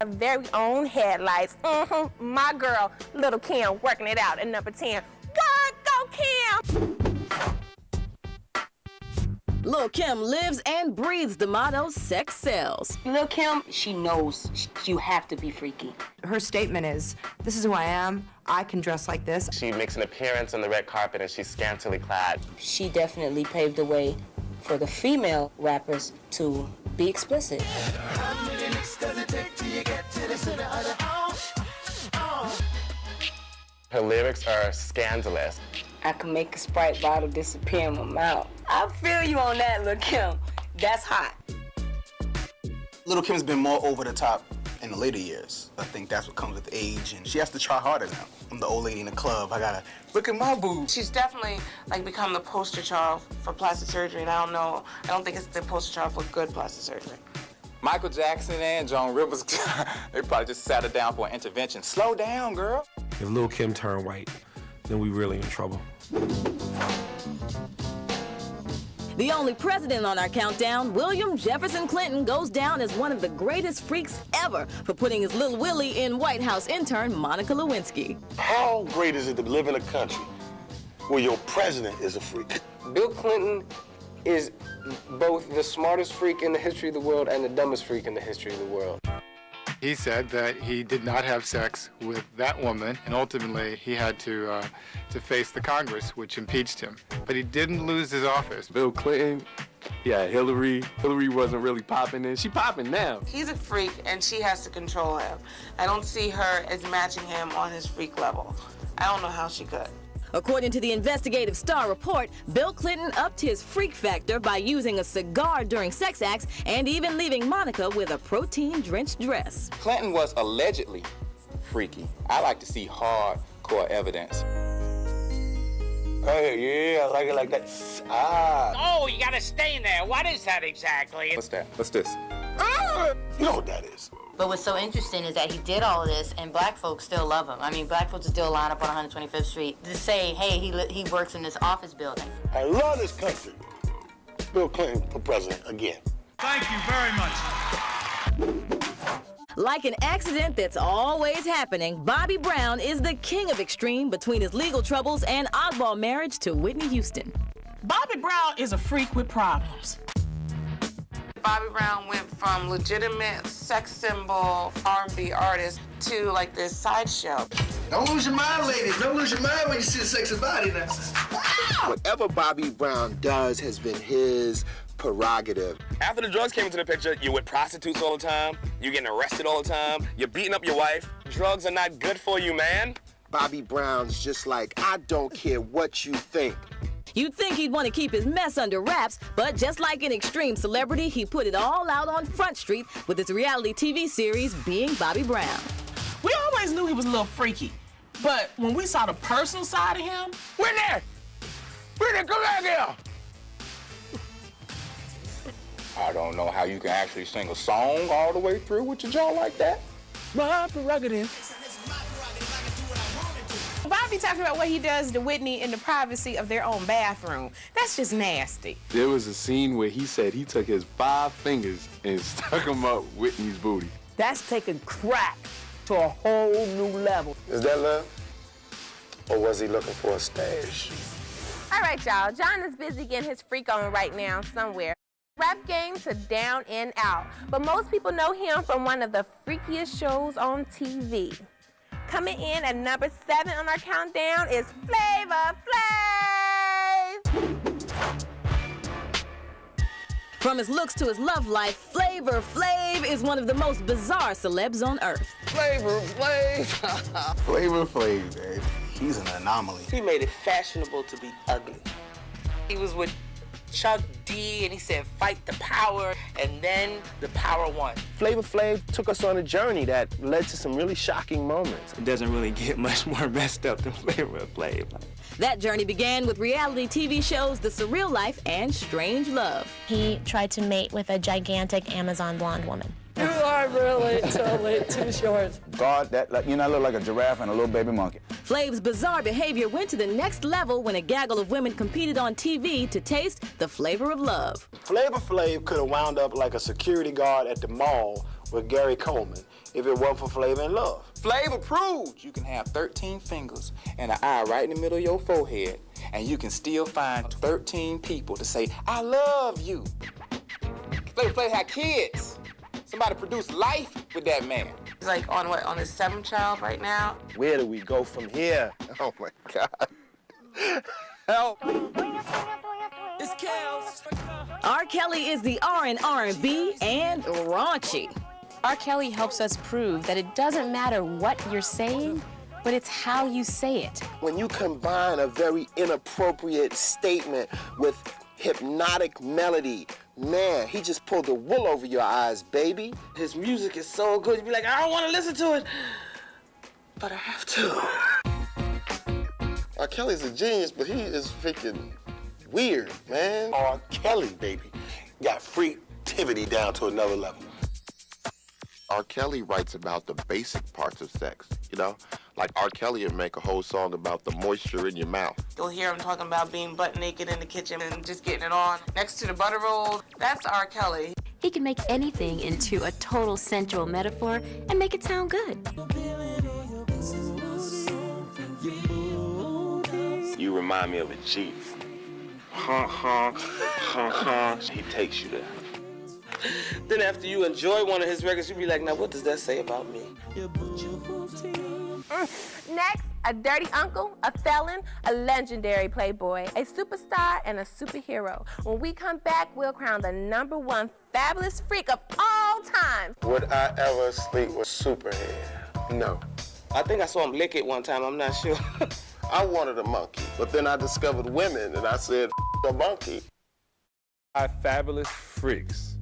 Very own headlights. My girl, Little Kim, working it out at number 10. What? Go Kim! Lil' Kim lives and breathes the motto, sex sells. Lil' Kim, she knows you have to be freaky. Her statement is, this is who I am, I can dress like this. She makes an appearance on the red carpet and she's scantily clad. She definitely paved the way for the female rappers to be explicit. Her lyrics are scandalous. I can make a Sprite bottle disappear in my mouth. I feel you on that, Lil' Kim. That's hot. Lil' Kim's been more over the top in the later years. I think that's what comes with age, and she has to try harder now. I'm the old lady in the club. I gotta look at my boobs. She's definitely become the poster child for plastic surgery, and I don't think it's the poster child for good plastic surgery. Michael Jackson and Joan Rivers, they probably just sat her down for an intervention. Slow down, girl. If Lil' Kim turned white, then we really in trouble. The only president on our countdown, William Jefferson Clinton, goes down as one of the greatest freaks ever for putting his little Willie in White House intern Monica Lewinsky. How great is it to live in a country where your president is a freak? Bill Clinton is both the smartest freak in the history of the world and the dumbest freak in the history of the world. He said that he did not have sex with that woman, and ultimately he had to face the Congress, which impeached him. But he didn't lose his office. Bill Clinton, yeah, Hillary. Hillary wasn't really popping then. She popping now. He's a freak, and she has to control him. I don't see her as matching him on his freak level. I don't know how she could. According to the investigative Star report, Bill Clinton upped his freak factor by using a cigar during sex acts and even leaving Monica with a protein-drenched dress. Clinton was allegedly freaky. I like to see hardcore evidence. Hey, yeah, I like it like that. Oh, you gotta stay in there. What is that exactly? What's that? What's this? You know what that is. But what's so interesting is that he did all of this, and black folks still love him. I mean, black folks still line up on 125th Street to say, hey, he works in this office building. I love this country. Bill Clinton for president again. Thank you very much. Like an accident that's always happening, Bobby Brown is the king of extreme between his legal troubles and oddball marriage to Whitney Houston. Bobby Brown is a freak with problems. Bobby Brown went from legitimate sex symbol R&B artist to this sideshow. Don't lose your mind, ladies. Don't lose your mind when you see a sexy body now. Whatever Bobby Brown does has been his prerogative. After the drugs came into the picture, you're with prostitutes all the time, you're getting arrested all the time, you're beating up your wife. Drugs are not good for you, man. Bobby Brown's just like, I don't care what you think. You'd think he'd want to keep his mess under wraps, but just like an extreme celebrity, he put it all out on Front Street with his reality TV series, Being Bobby Brown. We always knew he was a little freaky, but when we saw the personal side of him... Whitney! Whitney, come back here! I don't know how you can actually sing a song all the way through with your jaw like that. My prerogative. Bobby talking about what he does to Whitney in the privacy of their own bathroom. That's just nasty. There was a scene where he said he took his 5 fingers and stuck them up Whitney's booty. That's taking crack to a whole new level. Is that love? Or was he looking for a stash? All right, y'all. John is busy getting his freak on right now somewhere. Rap game to Down and Out. But most people know him from one of the freakiest shows on TV. Coming in at number 7 on our countdown is Flavor Flav. From his looks to his love life, Flavor Flav is one of the most bizarre celebs on earth. Flavor Flav. Flavor Flav, man. He's an anomaly. He made it fashionable to be ugly. He was with Chuck D, and he said, fight the power, and then the power won. Flavor Flav took us on a journey that led to some really shocking moments. It doesn't really get much more messed up than Flavor Flav. That journey began with reality TV shows The Surreal Life and Strange Love. He tried to mate with a gigantic Amazon blonde woman. You are really totally too short. God, that look like a giraffe and a little baby monkey. Flav's bizarre behavior went to the next level when a gaggle of women competed on TV to taste the flavor of love. Flavor Flav could have wound up like a security guard at the mall with Gary Coleman if it wasn't for Flavor and Love. Flavor proved you can have 13 fingers and an eye right in the middle of your forehead, and you can still find 13 people to say, I love you. Flavor had kids. Somebody produced life with that man. He's like on what, on his 7th child right now? Where do we go from here? Oh my God. Help. It's chaos. R. Kelly is the R&B and raunchy. R. Kelly helps us prove that it doesn't matter what you're saying, but it's how you say it. When you combine a very inappropriate statement with hypnotic melody, man, he just pulled the wool over your eyes, baby. His music is so good, you'd be like, I don't want to listen to it, but I have to. R. Kelly's a genius, but he is freaking weird, man. R. Kelly, baby, got freaktivity down to another level. R. Kelly writes about the basic parts of sex, you know? Like R. Kelly would make a whole song about the moisture in your mouth. You'll hear him talking about being butt naked in the kitchen and just getting it on next to the butter rolls. That's R. Kelly. He can make anything into a total sensual metaphor and make it sound good. You remind me of a Chief. He takes you there. Then after you enjoy one of his records, you'll be like, now what does that say about me? Next, a dirty uncle, a felon, a legendary playboy, a superstar, and a superhero. When we come back, we'll crown the #1 fabulous freak of all time. Would I ever sleep with Superhead? No. I think I saw him lick it one time, I'm not sure. I wanted a monkey, but then I discovered women and I said, a monkey. Fabulous freaks.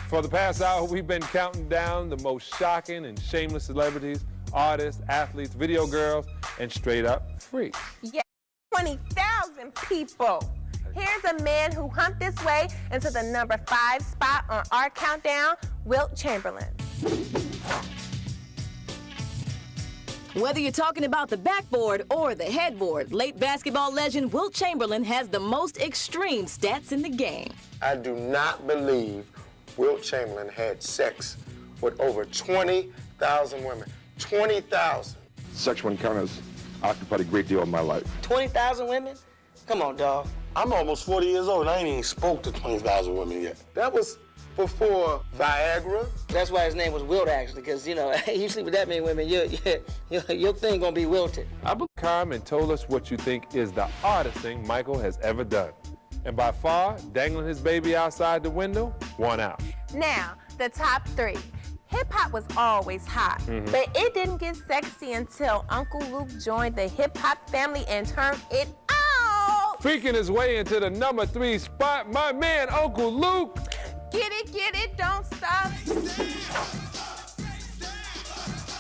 For the past hour, we've been counting down the most shocking and shameless celebrities, artists, athletes, video girls, and straight up freaks. Yeah, 20,000 people. Here's a man who humped his way into the #5 spot on our countdown, Wilt Chamberlain. Whether you're talking about the backboard or the headboard, late basketball legend Wilt Chamberlain has the most extreme stats in the game. I do not believe Wilt Chamberlain had sex with over 20,000 women. 20,000. Sexual encounters occupied a great deal of my life. 20,000 women? Come on, dog. I'm almost 40 years old and I ain't even spoke to 20,000 women yet. That was before Viagra. That's why his name was Wilt, actually, because, you know, you sleep with that many women, your thing gonna be wilted. Carmen told us what you think is the hardest thing Michael has ever done. And by far, dangling his baby outside the window, won out. Now, the top 3. Hip-hop was always hot, but it didn't get sexy until Uncle Luke joined the hip-hop family and turned it out. Freaking his way into the #3 spot, my man, Uncle Luke. Get it, don't stop.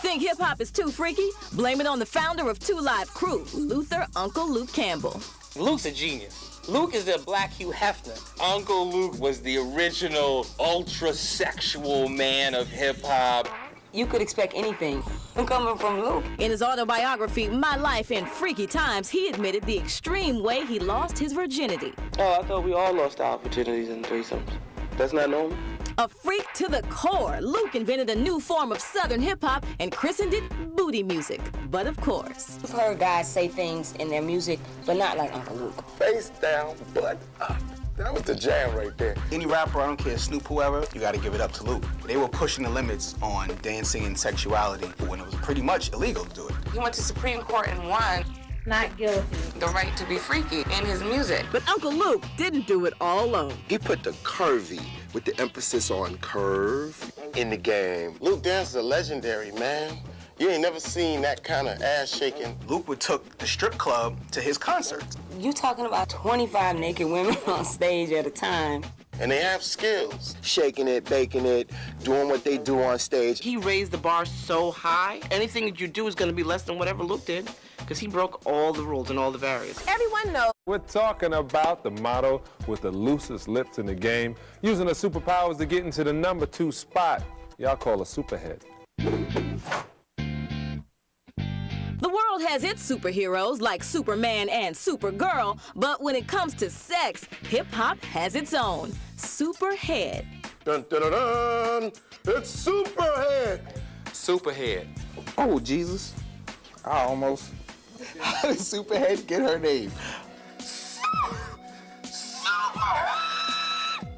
Think hip-hop is too freaky? Blame it on the founder of 2 Live Crew, Luther Uncle Luke Campbell. Luke's a genius. Luke is the black Hugh Hefner. Uncle Luke was the original ultra-sexual man of hip-hop. You could expect anything coming from Luke. In his autobiography, My Life in Freaky Times, he admitted the extreme way he lost his virginity. Oh, I thought we all lost our virginities in threesomes. That's not normal? A freak to the core, Luke invented a new form of Southern hip-hop and christened it booty music. But of course, I've heard guys say things in their music, but not like Uncle Luke. Face down, butt up. That was the jam right there. Any rapper, I don't care, Snoop, whoever, you gotta give it up to Luke. They were pushing the limits on dancing and sexuality when it was pretty much illegal to do it. He went to Supreme Court and won. Not guilty. The right to be freaky in his music. But Uncle Luke didn't do it all alone. He put the curvy with the emphasis on curve in the game. Luke Dance is a legendary, man. You ain't never seen that kind of ass shaking. Luke would took the strip club to his concerts. You talking about 25 naked women on stage at a time. And they have skills. Shaking it, baking it, doing what they do on stage. He raised the bar so high, anything that you do is gonna be less than whatever Luke did, because he broke all the rules and all the barriers. Everyone knows. We're talking about the model with the loosest lips in the game, using her superpowers to get into the #2 spot. Y'all call her Superhead. The world has its superheroes like Superman and Supergirl, but when it comes to sex, hip-hop has its own, Superhead. Dun, dun, dun, dun. It's Superhead. Superhead. Oh, Jesus. I almost. How did Superhead get her name?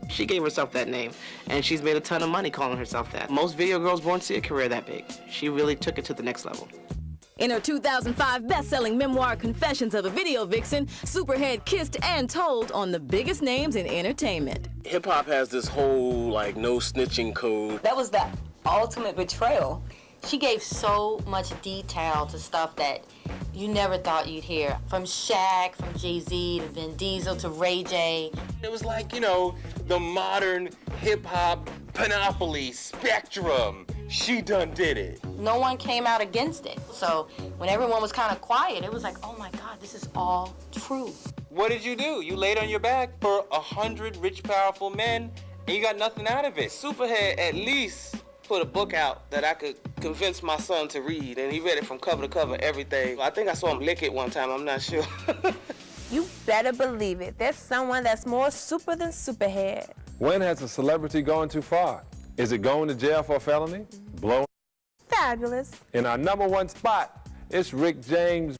She gave herself that name, and she's made a ton of money calling herself that. Most video girls won't see a career that big. She really took it to the next level. In her 2005 best-selling memoir, Confessions of a Video Vixen, Superhead kissed and told on the biggest names in entertainment. Hip-hop has this whole, like, no snitching code. That was the ultimate betrayal. She gave so much detail to stuff that you never thought you'd hear. From Shaq, from Jay-Z, to Vin Diesel, to Ray J. It was like, you know, the modern hip-hop panoply spectrum. She done did it. No one came out against it. So when everyone was kind of quiet, it was like, oh my God, this is all true. What did you do? You laid on your back for 100 rich, powerful men, and you got nothing out of it. Superhead at least put a book out that I could convince my son to read, and he read it from cover to cover, everything. I think I saw him lick it one time, I'm not sure. You better believe it. There's someone that's more super than Superhead. When has a celebrity gone too far? Is it going to jail for a felony? Blowing? Fabulous. In our #1 spot, it's Rick James.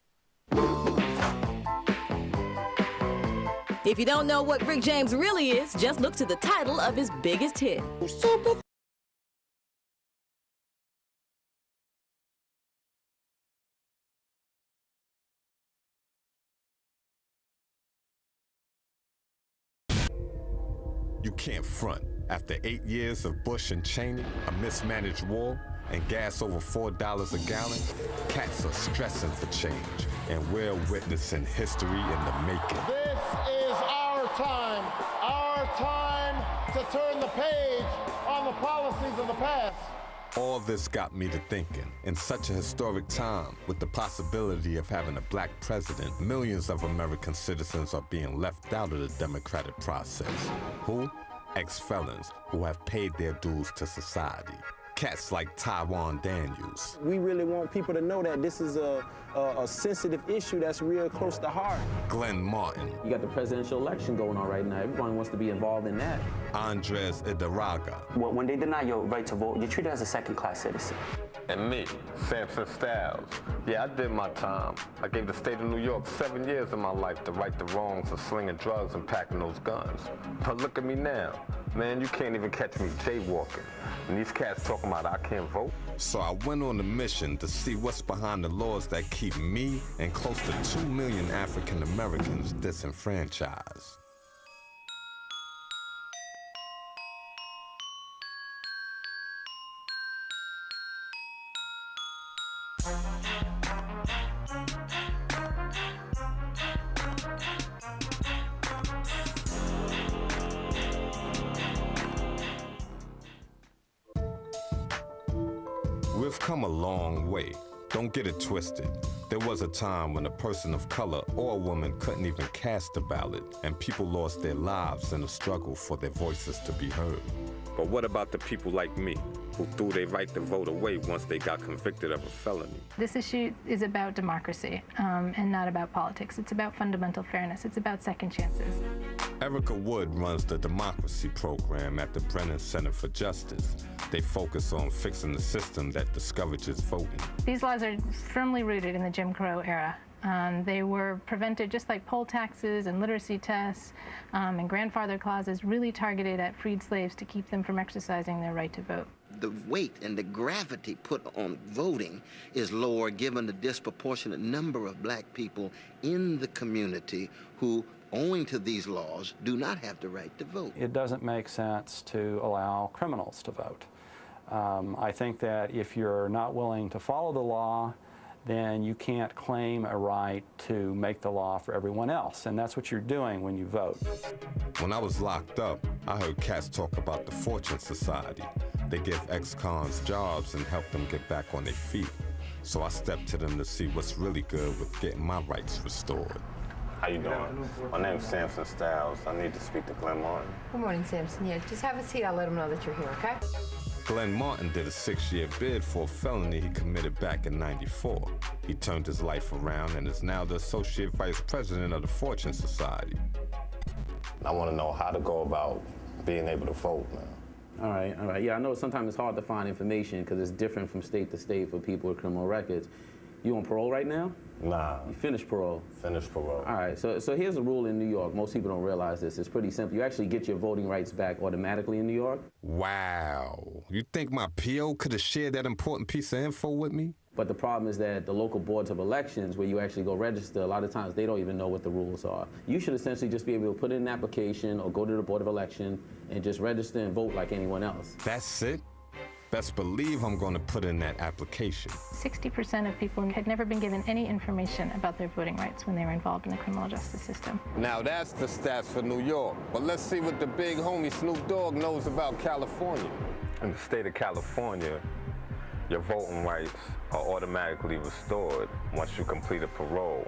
If you don't know what Rick James really is, just look to the title of his biggest hit. Super. You can't front. After 8 years of Bush and Cheney, a mismanaged war, and gas over $4 a gallon, cats are stressing for change, and we're witnessing history in the making. This is our time to turn the page on the policies of the past. All this got me to thinking, in such a historic time, with the possibility of having a black president, millions of American citizens are being left out of the democratic process. Who? Ex-felons who have paid their dues to society. Cats like Tywone Daniels. We really want people to know that this is a sensitive issue that's real close to heart. Glenn Martin. You got the presidential election going on right now. Everyone wants to be involved in that. Andres Ildaraga. When they deny your right to vote, you're treated as a second-class citizen. And me, Samson Styles. Yeah, I did my time. I gave the state of New York 7 years of my life to right the wrongs of slinging drugs and packing those guns. But look at me now. Man, you can't even catch me jaywalking. And these cats talking about I can't vote. So I went on a mission to see what's behind the laws that keep me and close to 2 million African Americans disenfranchised. We've come a long way. Don't get it twisted. There was a time when a person of color or a woman couldn't even cast a ballot, and people lost their lives in a struggle for their voices to be heard. But what about the people like me, who threw their right to vote away once they got convicted of a felony? This issue is about democracy and not about politics. It's about fundamental fairness. It's about second chances. Erica Wood runs the Democracy Program at the Brennan Center for Justice. They focus on fixing the system that discourages voting. These laws are firmly rooted in the Jim Crow era. They were prevented just like poll taxes and literacy tests and grandfather clauses really targeted at freed slaves to keep them from exercising their right to vote. The weight and the gravity put on voting is lower given the disproportionate number of black people in the community who, owing to these laws, do not have the right to vote. It doesn't make sense to allow criminals to vote. I think that if you're not willing to follow the law, then you can't claim a right to make the law for everyone else, and that's what you're doing when you vote. When I was locked up, I heard cats talk about the Fortune Society. They give ex-cons jobs and help them get back on their feet. So I stepped to them to see what's really good with getting my rights restored. How you doing? My name's Samson Styles. I need to speak to Glenn Martin. Good morning, Samson. Yeah, just have a seat. I'll let him know that you're here, okay? Glenn Martin did a 6-year bid for a felony he committed back in '94. He turned his life around and is now the Associate Vice President of the Fortune Society. I want to know how to go about being able to vote, man. All right. Yeah, I know sometimes it's hard to find information because it's different from state to state for people with criminal records. You on parole right now? Nah. You finished parole? Finished parole. All right, so here's the rule in New York. Most people don't realize this. It's pretty simple. You actually get your voting rights back automatically in New York. Wow. You think my PO could have shared that important piece of info with me? But the problem is that the local boards of elections, where you actually go register, a lot of times they don't even know what the rules are. You should essentially just be able to put in an application or go to the Board of Election and just register and vote like anyone else. That's it? Best believe I'm going to put in that application. 60% of people had never been given any information about their voting rights when they were involved in the criminal justice system. Now that's the stats for New York. But let's see what the big homie Snoop Dogg knows about California. In the state of California, your voting rights are automatically restored once you complete a parole.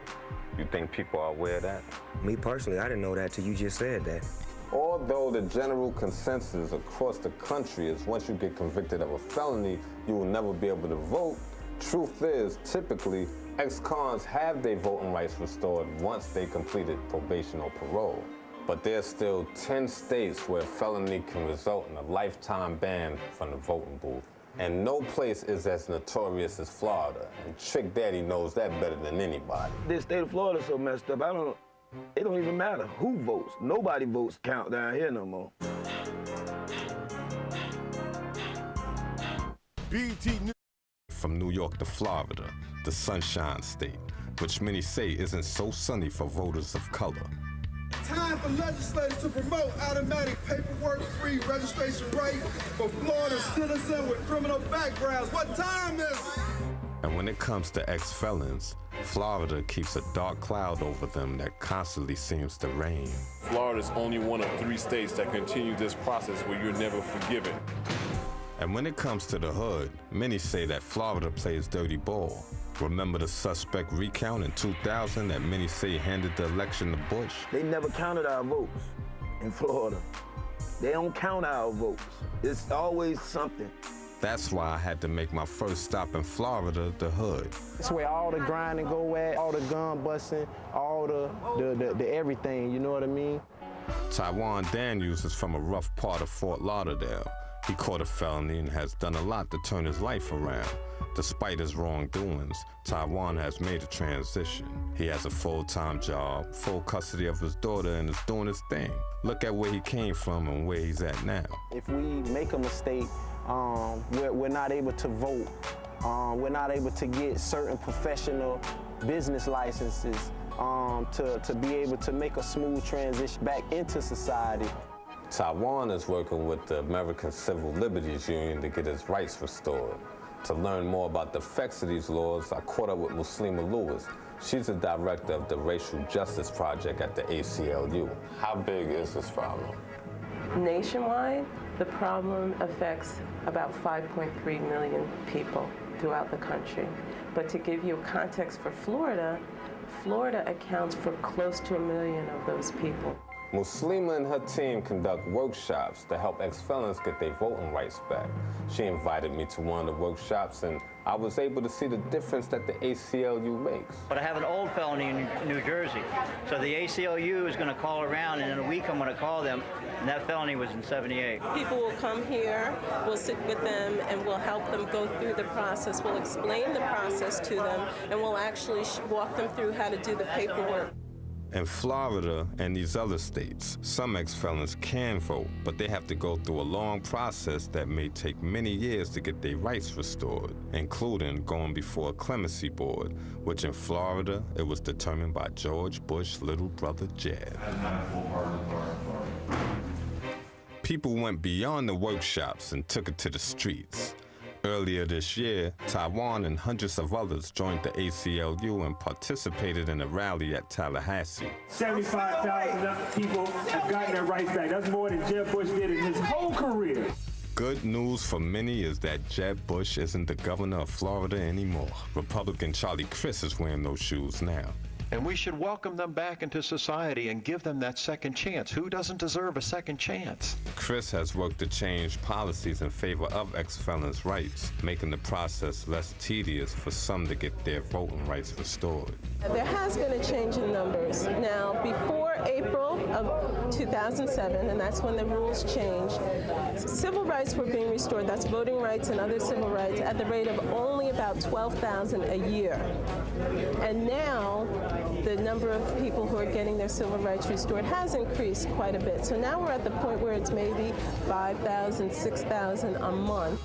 You think people are aware of that? Me personally, I didn't know that till you just said that. Although the general consensus across the country is once you get convicted of a felony, you will never be able to vote, truth is, typically, ex-cons have their voting rights restored once they completed probation or parole. But there's still 10 states where a felony can result in a lifetime ban from the voting booth. And no place is as notorious as Florida, and Trick Daddy knows that better than anybody. This state of Florida's so messed up, it don't even matter who votes. Nobody votes count down here no more. From New York to Florida, the Sunshine State, which many say isn't so sunny for voters of color. Time for legislators to promote automatic paperwork-free registration right for Florida citizens with criminal backgrounds. What time is it? And when it comes to ex-felons, Florida keeps a dark cloud over them that constantly seems to rain. Florida's only one of 3 states that continue this process where you're never forgiven. And when it comes to the hood, many say that Florida plays dirty ball. Remember the suspect recount in 2000 that many say handed the election to Bush? They never counted our votes in Florida. They don't count our votes. It's always something. That's why I had to make my first stop in Florida, the hood. It's where all the grinding go at, all the gun busting, all the everything, you know what I mean? Taiwan Daniels is from a rough part of Fort Lauderdale. He caught a felony and has done a lot to turn his life around. Despite his wrongdoings, Taiwan has made a transition. He has a full-time job, full custody of his daughter, and is doing his thing. Look at where he came from and where he's at now. If we make a mistake, we're not able to vote. We're not able to get certain professional business licenses to be able to make a smooth transition back into society. Taiwan is working with the American Civil Liberties Union to get its rights restored. To learn more about the effects of these laws, I caught up with Muslima Lewis. She's the director of the Racial Justice Project at the ACLU. How big is this problem? Nationwide, the problem affects about 5.3 million people throughout the country. But to give you context for Florida, Florida accounts for close to 1 million of those people. Muslima and her team conduct workshops to help ex-felons get their voting rights back. She invited me to one of the workshops, and I was able to see the difference that the ACLU makes. But I have an old felony in New Jersey, so the ACLU is going to call around, and in a week I'm going to call them, and that felony was in '78. People will come here, we'll sit with them, and we'll help them go through the process. We'll explain the process to them, and we'll actually walk them through how to do the paperwork. In Florida and these other states, some ex-felons can vote, but they have to go through a long process that may take many years to get their rights restored, including going before a clemency board, which in Florida, it was determined by George Bush's little brother, Jeb. People went beyond the workshops and took it to the streets. Earlier this year, Taiwan and hundreds of others joined the ACLU and participated in a rally at Tallahassee. 75,000 people have gotten their rights back. That's more than Jeb Bush did in his whole career. Good news for many is that Jeb Bush isn't the governor of Florida anymore. Republican Charlie Crist is wearing those shoes now. And we should welcome them back into society and give them that second chance. Who doesn't deserve a second chance? Chris has worked to change policies in favor of ex-felons' rights, making the process less tedious for some to get their voting rights restored. There has been a change in numbers. Now, before April of 2007, and that's when the rules changed, civil rights were being restored, that's voting rights and other civil rights, at the rate of only about 12,000 a year. And now, the number of people who are getting their civil rights restored has increased quite a bit. So now we're at the point where it's maybe 5,000, 6,000 a month.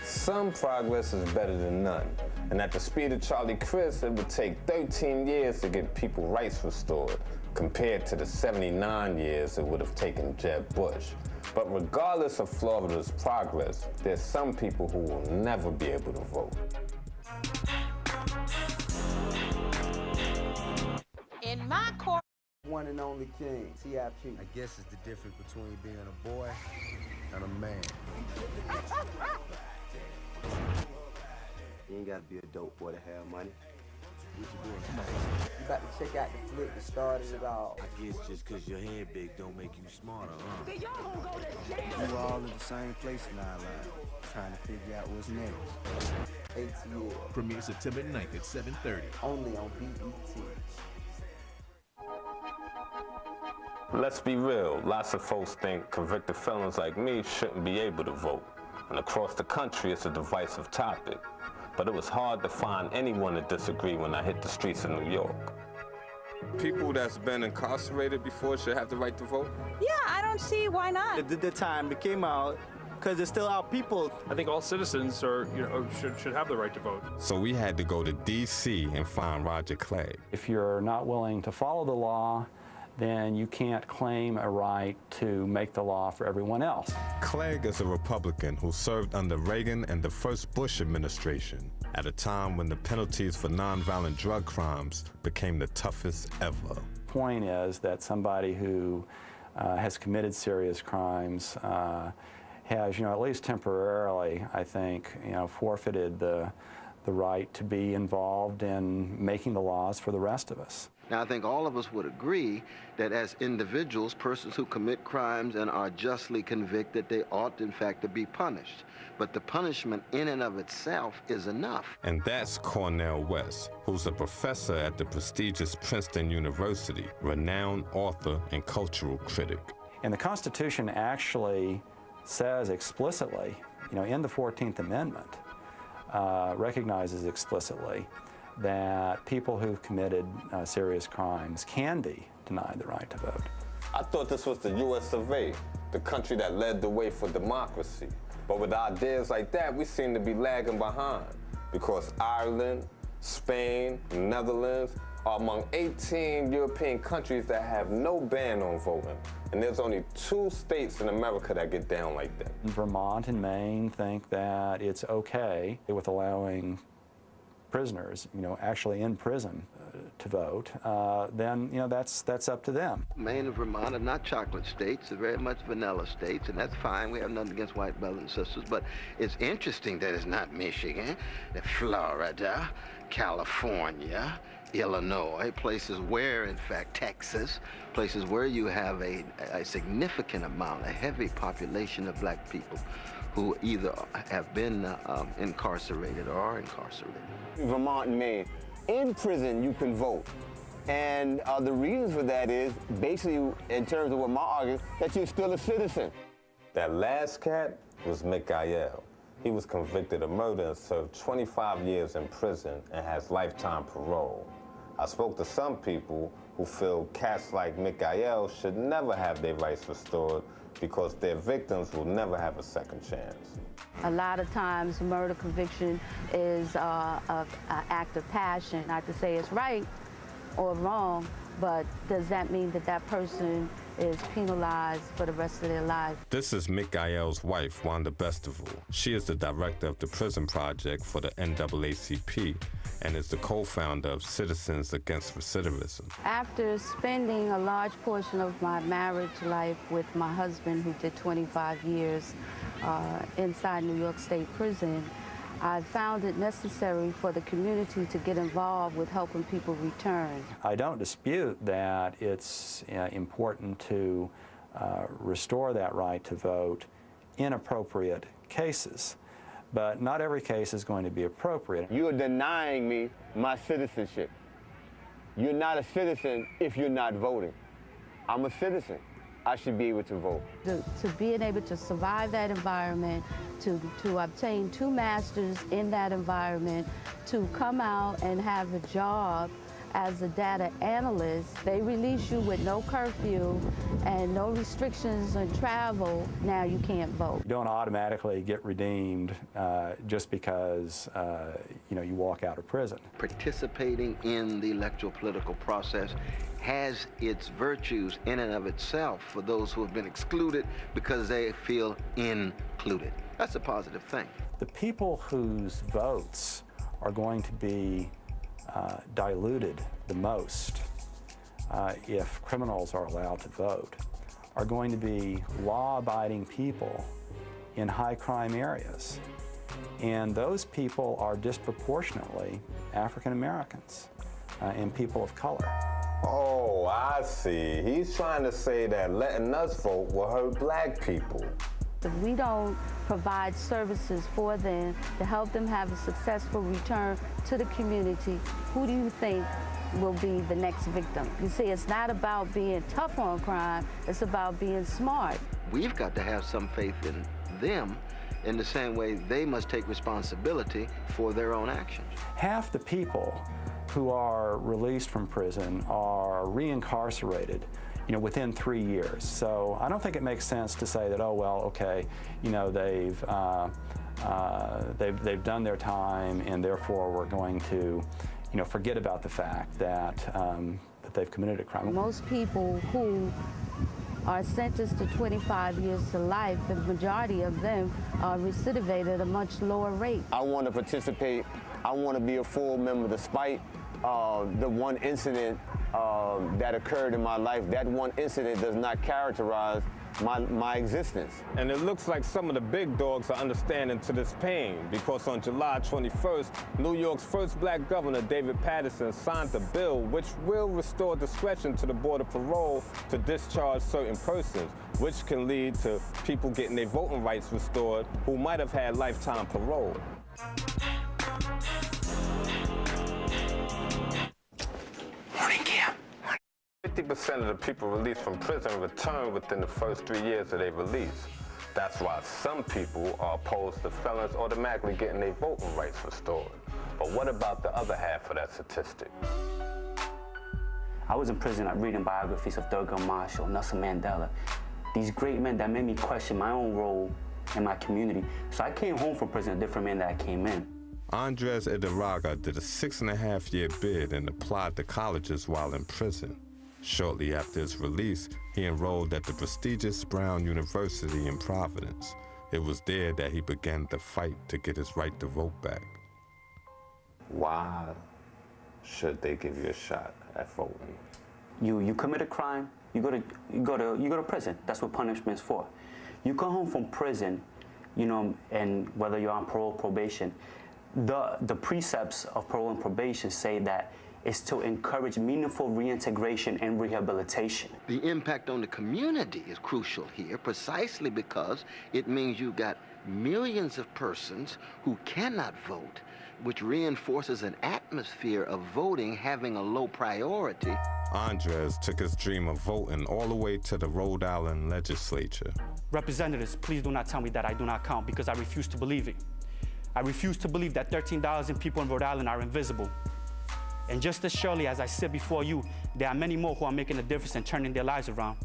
Some progress is better than none. And at the speed of Charlie Crist, it would take 13 years to get people rights restored, compared to the 79 years it would have taken Jeb Bush. But regardless of Florida's progress, there's some people who will never be able to vote. In my court, one and only king, CIP. I guess it's the difference between being a boy and a man. You ain't gotta be a dope boy to have money. What you doing? Come on. You about to check out the flick that started it all. I guess just cause your head big don't make you smarter, huh? Then y'all gonna go to jail. We're all in the same place in our lives, trying to figure out what's next. ATL. Premiere September 9th at 7:30. Only on BET. Let's be real, lots of folks think convicted felons like me shouldn't be able to vote. And across the country, it's a divisive topic. But it was hard to find anyone to disagree when I hit the streets of New York. People that's been incarcerated before should have the right to vote? yeah, I don't see why not. The time it came out, because there's still our people. I think all citizens are, should have the right to vote. So we had to go to D.C. and find Roger Clegg. If you're not willing to follow the law, then you can't claim a right to make the law for everyone else. Clegg is a Republican who served under Reagan and the first Bush administration at a time when the penalties for nonviolent drug crimes became the toughest ever. The point is that somebody who has committed serious crimes has, at least temporarily, I think, forfeited the right to be involved in making the laws for the rest of us. Now, I think all of us would agree that as individuals, persons who commit crimes and are justly convicted, they ought, in fact, to be punished. But the punishment in and of itself is enough. And that's Cornel West, who's a professor at the prestigious Princeton University, renowned author and cultural critic. And the Constitution actually says explicitly, in the 14th Amendment, recognizes explicitly that people who've committed serious crimes can be denied the right to vote. I thought this was the U.S. of A., the country that led the way for democracy. But with ideas like that, we seem to be lagging behind, because Ireland, Spain, Netherlands are among 18 European countries that have no ban on voting. And there's only 2 states in America that get down like that. Vermont and Maine think that it's okay with allowing prisoners, actually in prison to vote, then, that's up to them. Maine and Vermont are not chocolate states. They're very much vanilla states, and that's fine. We have nothing against white brothers and sisters, but it's interesting that it's not Michigan, Florida, California, Illinois, places where, in fact, Texas, places where you have a significant amount, a heavy population of black people who either have been incarcerated or are incarcerated. Vermont and Maine, in prison you can vote. And the reason for that is, basically, in terms of what my argument, that you're still a citizen. That last cat was Mikhail. He was convicted of murder and served 25 years in prison and has lifetime parole. I spoke to some people who feel cats like Mikhail should never have their rights restored because their victims will never have a second chance. A lot of times, murder conviction is an act of passion. Not to say it's right or wrong, but does that mean that that person is penalized for the rest of their life? This is Mikhail's wife, Wanda Bestival. She is the director of the Prison Project for the NAACP and is the co-founder of Citizens Against Recidivism. After spending a large portion of my marriage life with my husband, who did 25 years inside New York State Prison, I found it necessary for the community to get involved with helping people return. I don't dispute that it's important to restore that right to vote in appropriate cases, but not every case is going to be appropriate. You're denying me my citizenship. You're not a citizen if you're not voting. I'm a citizen. I should be able to vote. To being able to survive that environment, to obtain 2 masters in that environment, to come out and have a job as a data analyst. They release you with no curfew and no restrictions on travel. Now you can't vote. You don't automatically get redeemed just because you walk out of prison. Participating in the electoral political process has its virtues in and of itself for those who have been excluded because they feel included. That's a positive thing. The people whose votes are going to be diluted the most if criminals are allowed to vote are going to be law-abiding people in high-crime areas. And those people are disproportionately African Americans and people of color. Oh, I see. He's trying to say that letting us vote will hurt black people. If we don't provide services for them to help them have a successful return to the community, who do you think will be the next victim? You see, it's not about being tough on crime, it's about being smart. We've got to have some faith in them in the same way they must take responsibility for their own actions. Half the people who are released from prison are reincarcerated within 3 years. So I don't think it makes sense to say that, oh, well, okay, they've done their time and therefore we're going to, forget about the fact that, that they've committed a crime. Most people who are sentenced to 25 years to life, the majority of them are recidivate at a much lower rate. I want to participate. I want to be a full member despite the one incident that occurred in my life. That one incident does not characterize my existence. And it looks like some of the big dogs are understanding to this pain because on July 21st, New York's first black governor, David Paterson, signed a bill which will restore discretion to the Board of Parole to discharge certain persons, which can lead to people getting their voting rights restored who might have had lifetime parole. Morning, Cam. 50% of the people released from prison return within the first 3 years of their release. That's why some people are opposed to felons automatically getting their voting rights restored. But what about the other half of that statistic? I was in prison reading biographies of Thurgood Marshall, Nelson Mandela, these great men that made me question my own role in my community. So I came home from prison a different man that I came in. Andres Idaraga did a 6.5-year bid and applied to colleges while in prison. Shortly after his release, he enrolled at the prestigious Brown University in Providence. It was there that he began the fight to get his right to vote back. Why should they give you a shot at voting? You commit a crime, you go to prison. That's what punishment's for. You come home from prison, and whether you're on parole, probation, the precepts of parole and probation say that is to encourage meaningful reintegration and rehabilitation. The impact on the community is crucial here precisely because it means you've got millions of persons who cannot vote, which reinforces an atmosphere of voting having a low priority. Andres took his dream of voting all the way to the Rhode Island legislature. Representatives, please do not tell me that I do not count because I refuse to believe it. I refuse to believe that 13,000 people in Rhode Island are invisible. And just as surely as I sit before you, there are many more who are making a difference and turning their lives around.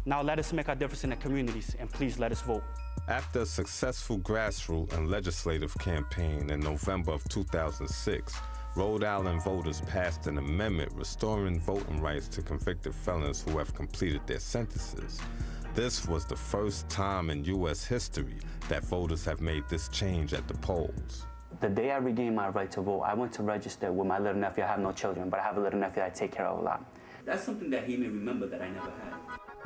Now let us make our difference in the communities, and please let us vote. After a successful grassroots and legislative campaign in November of 2006, Rhode Island voters passed an amendment restoring voting rights to convicted felons who have completed their sentences. This was the first time in U.S. history that voters have made this change at the polls. The day I regained my right to vote, I went to register with my little nephew. I have no children, but I have a little nephew that I take care of a lot. That's something that he may remember that I never had.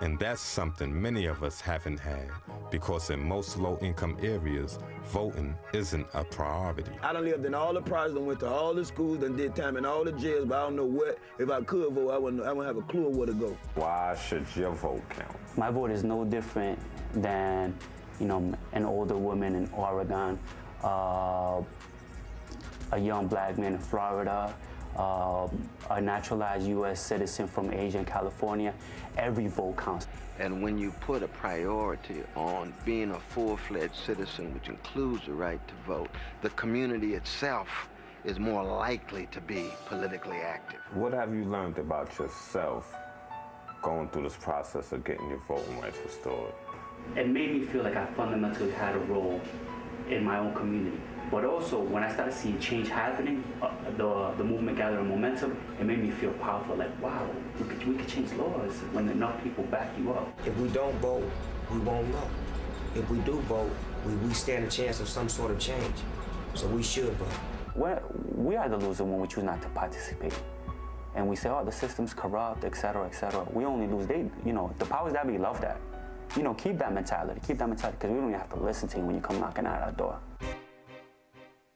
And that's something many of us haven't had, because in most low-income areas, voting isn't a priority. I done lived in all the projects, went to all the schools, and did time in all the jails, but I don't know what, if I could vote, I wouldn't have a clue where to go. Why should your vote count? My vote is no different than, an older woman in Oregon, a young black man in Florida, a naturalized U.S. citizen from Asia and California. Every vote counts. And when you put a priority on being a full-fledged citizen, which includes the right to vote, the community itself is more likely to be politically active. What have you learned about yourself going through this process of getting your voting rights restored? It made me feel like I fundamentally had a role in my own community. But also, when I started seeing change happening, the movement gathering momentum, it made me feel powerful, like, wow, we could change laws when enough people back you up. If we don't vote, we won't know. If we do vote, we stand a chance of some sort of change. So we should vote. We are the loser when we choose not to participate. And we say, oh, the system's corrupt, et cetera, et cetera. We only lose, the powers that be love that. Keep that mentality, because we don't even have to listen to you when you come knocking at our door.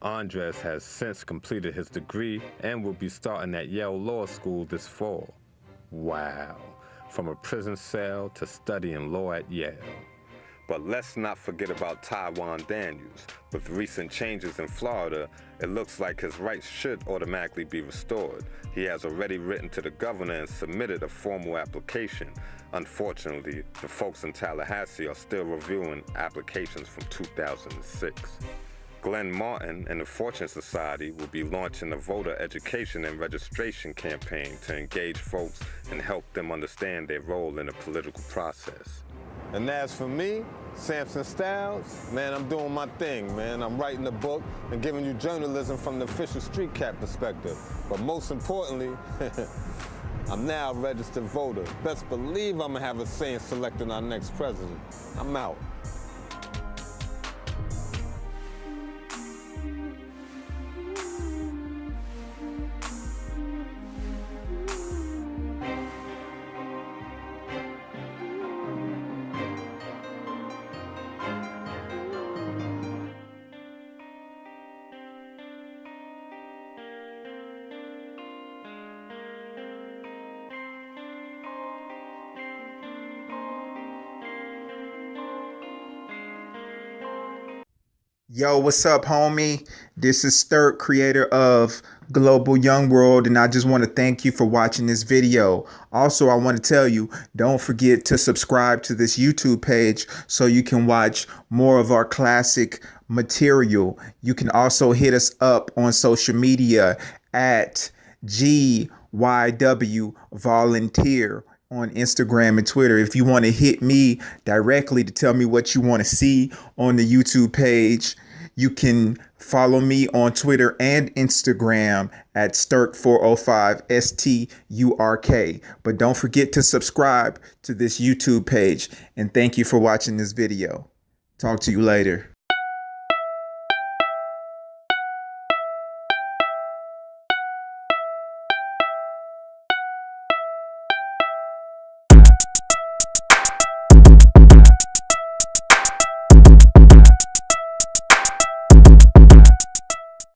Andres has since completed his degree and will be starting at Yale Law School this fall. Wow, from a prison cell to studying law at Yale. But let's not forget about Tywan Daniels. With recent changes in Florida, it looks like his rights should automatically be restored. He has already written to the governor and submitted a formal application. Unfortunately, the folks in Tallahassee are still reviewing applications from 2006. Glenn Martin and the Fortune Society will be launching a voter education and registration campaign to engage folks and help them understand their role in the political process. And as for me, Samson Styles, man, I'm doing my thing, man. I'm writing a book and giving you journalism from the official street cat perspective. But most importantly, I'm now a registered voter. Best believe I'm gonna have a say in selecting our next president. I'm out. Yo, what's up, homie? This is Sturk, creator of Global Young World, and I just want to thank you for watching this video. Also, I want to tell you, don't forget to subscribe to this YouTube page so you can watch more of our classic material. You can also hit us up on social media at GYW Volunteer on Instagram and Twitter. If you want to hit me directly to tell me what you want to see on the YouTube page, you can follow me on Twitter and Instagram at Sturk405, STURK. But don't forget to subscribe to this YouTube page. And thank you for watching this video. Talk to you later.